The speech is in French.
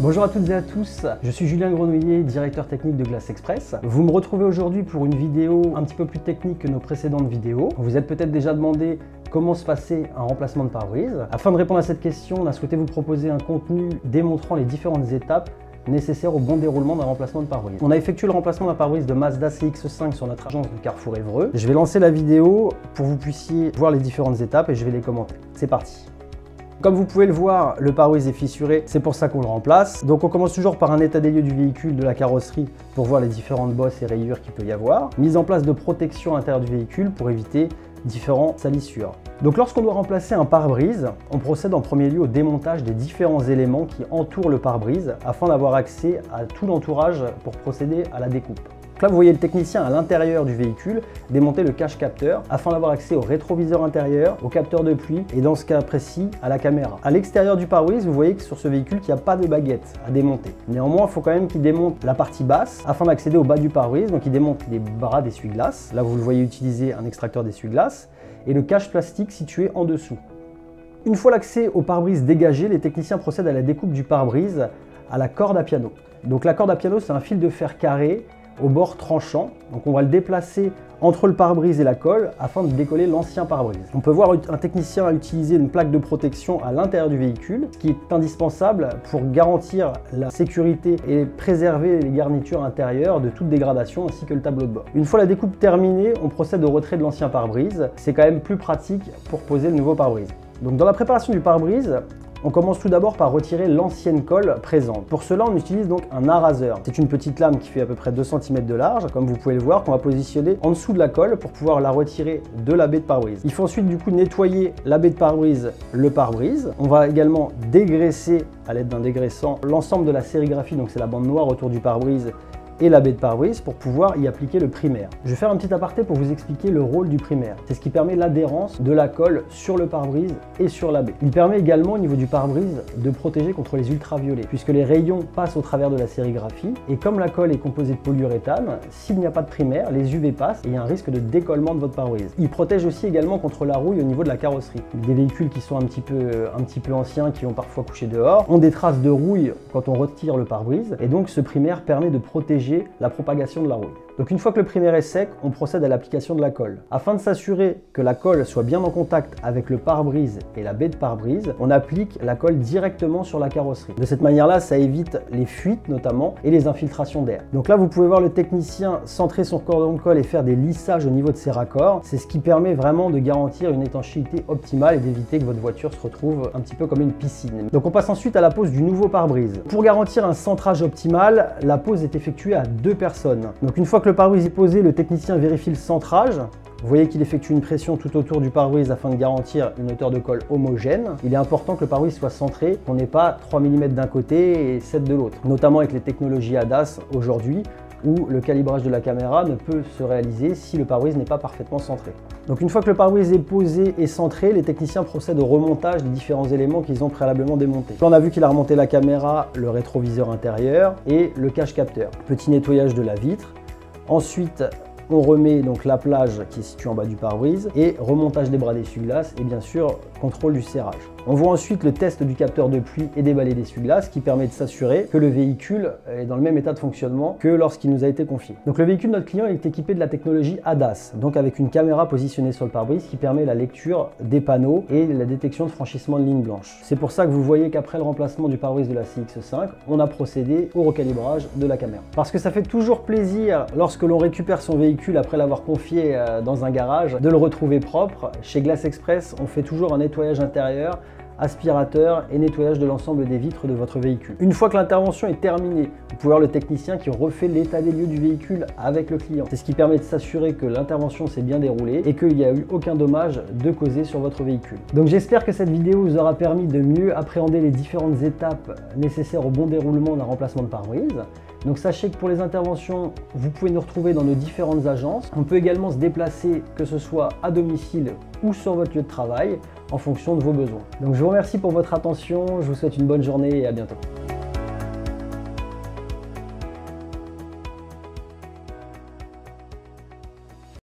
Bonjour à toutes et à tous, je suis Julien Grenouillet, directeur technique de Glass Express. Vous me retrouvez aujourd'hui pour une vidéo un petit peu plus technique que nos précédentes vidéos. Vous êtes peut-être déjà demandé comment se passait un remplacement de pare-brise. Afin de répondre à cette question, on a souhaité vous proposer un contenu démontrant les différentes étapes nécessaires au bon déroulement d'un remplacement de pare-brise. On a effectué le remplacement d'un pare-brise de Mazda CX-5 sur notre agence de Carrefour Évreux. Je vais lancer la vidéo pour que vous puissiez voir les différentes étapes et je vais les commenter. C'est parti. Comme vous pouvez le voir, le pare-brise est fissuré, c'est pour ça qu'on le remplace. Donc on commence toujours par un état des lieux du véhicule, de la carrosserie, pour voir les différentes bosses et rayures qu'il peut y avoir. Mise en place de protection à l'intérieur du véhicule pour éviter différentes salissures. Donc lorsqu'on doit remplacer un pare-brise, on procède en premier lieu au démontage des différents éléments qui entourent le pare-brise afin d'avoir accès à tout l'entourage pour procéder à la découpe. Donc là, vous voyez le technicien à l'intérieur du véhicule démonter le cache capteur afin d'avoir accès au rétroviseur intérieur, au capteur de pluie et dans ce cas précis, à la caméra. À l'extérieur du pare-brise, vous voyez que sur ce véhicule, il n'y a pas de baguette à démonter. Néanmoins, il faut quand même qu'il démonte la partie basse afin d'accéder au bas du pare-brise. Donc il démonte les bras d'essuie-glace. Là, vous le voyez utiliser un extracteur d'essuie-glace et le cache plastique situé en dessous. Une fois l'accès au pare-brise dégagé, les techniciens procèdent à la découpe du pare-brise à la corde à piano. Donc la corde à piano, c'est un fil de fer carré au bord tranchant, donc on va le déplacer entre le pare-brise et la colle afin de décoller l'ancien pare-brise. On peut voir un technicien utiliser une plaque de protection à l'intérieur du véhicule, qui est indispensable pour garantir la sécurité et préserver les garnitures intérieures de toute dégradation ainsi que le tableau de bord. Une fois la découpe terminée, on procède au retrait de l'ancien pare-brise. C'est quand même plus pratique pour poser le nouveau pare-brise. Donc dans la préparation du pare-brise, on commence tout d'abord par retirer l'ancienne colle présente. Pour cela, on utilise donc un araseur. C'est une petite lame qui fait à peu près 2 cm de large, comme vous pouvez le voir, qu'on va positionner en dessous de la colle pour pouvoir la retirer de la baie de pare-brise. Il faut ensuite du coup nettoyer la baie de pare-brise, le pare-brise. On va également dégraisser à l'aide d'un dégraissant l'ensemble de la sérigraphie, donc c'est la bande noire autour du pare-brise et la baie de pare-brise pour pouvoir y appliquer le primaire. Je vais faire un petit aparté pour vous expliquer le rôle du primaire. C'est ce qui permet l'adhérence de la colle sur le pare-brise et sur la baie. Il permet également au niveau du pare-brise de protéger contre les ultraviolets puisque les rayons passent au travers de la sérigraphie et comme la colle est composée de polyuréthane, s'il n'y a pas de primaire, les UV passent et il y a un risque de décollement de votre pare-brise. Il protège aussi également contre la rouille au niveau de la carrosserie. Des véhicules qui sont un petit peu anciens, qui ont parfois couché dehors, ont des traces de rouille quand on retire le pare-brise et donc ce primaire permet de protéger la propagation de la rouille. Donc une fois que le primaire est sec, on procède à l'application de la colle. Afin de s'assurer que la colle soit bien en contact avec le pare-brise et la baie de pare-brise, on applique la colle directement sur la carrosserie. De cette manière-là, ça évite les fuites notamment et les infiltrations d'air. Donc là, vous pouvez voir le technicien centrer son cordon de colle et faire des lissages au niveau de ses raccords. C'est ce qui permet vraiment de garantir une étanchéité optimale et d'éviter que votre voiture se retrouve un petit peu comme une piscine. Donc on passe ensuite à la pose du nouveau pare-brise. Pour garantir un centrage optimal, la pose est effectuée à 2 personnes. Donc une fois que le pare-brise est posé, le technicien vérifie le centrage. Vous voyez qu'il effectue une pression tout autour du pare-brise afin de garantir une hauteur de colle homogène. Il est important que le pare-brise soit centré, qu'on n'ait pas 3 mm d'un côté et 7 de l'autre. Notamment avec les technologies ADAS aujourd'hui, où le calibrage de la caméra ne peut se réaliser si le pare-brise n'est pas parfaitement centré. Donc une fois que le pare-brise est posé et centré, les techniciens procèdent au remontage des différents éléments qu'ils ont préalablement démontés. Là, on a vu qu'il a remonté la caméra, le rétroviseur intérieur et le cache capteur. Petit nettoyage de la vitre. Ensuite, on remet donc la plage qui est située en bas du pare-brise et remontage des bras d'essuie-glace et bien sûr contrôle du serrage. On voit ensuite le test du capteur de pluie et des balais d'essuie-glace qui permet de s'assurer que le véhicule est dans le même état de fonctionnement que lorsqu'il nous a été confié. Donc le véhicule de notre client est équipé de la technologie ADAS, donc avec une caméra positionnée sur le pare-brise qui permet la lecture des panneaux et la détection de franchissement de lignes blanches. C'est pour ça que vous voyez qu'après le remplacement du pare-brise de la CX-5, on a procédé au recalibrage de la caméra. Parce que ça fait toujours plaisir lorsque l'on récupère son véhicule après l'avoir confié dans un garage, de le retrouver propre. Chez Glass Express, on fait toujours un nettoyage intérieur, aspirateur et nettoyage de l'ensemble des vitres de votre véhicule. Une fois que l'intervention est terminée, vous pouvez voir le technicien qui refait l'état des lieux du véhicule avec le client. C'est ce qui permet de s'assurer que l'intervention s'est bien déroulée et qu'il n'y a eu aucun dommage de causer sur votre véhicule. Donc j'espère que cette vidéo vous aura permis de mieux appréhender les différentes étapes nécessaires au bon déroulement d'un remplacement de pare-brise. Donc sachez que pour les interventions, vous pouvez nous retrouver dans nos différentes agences. On peut également se déplacer, que ce soit à domicile ou sur votre lieu de travail, en fonction de vos besoins. Donc je vous remercie pour votre attention, je vous souhaite une bonne journée et à bientôt.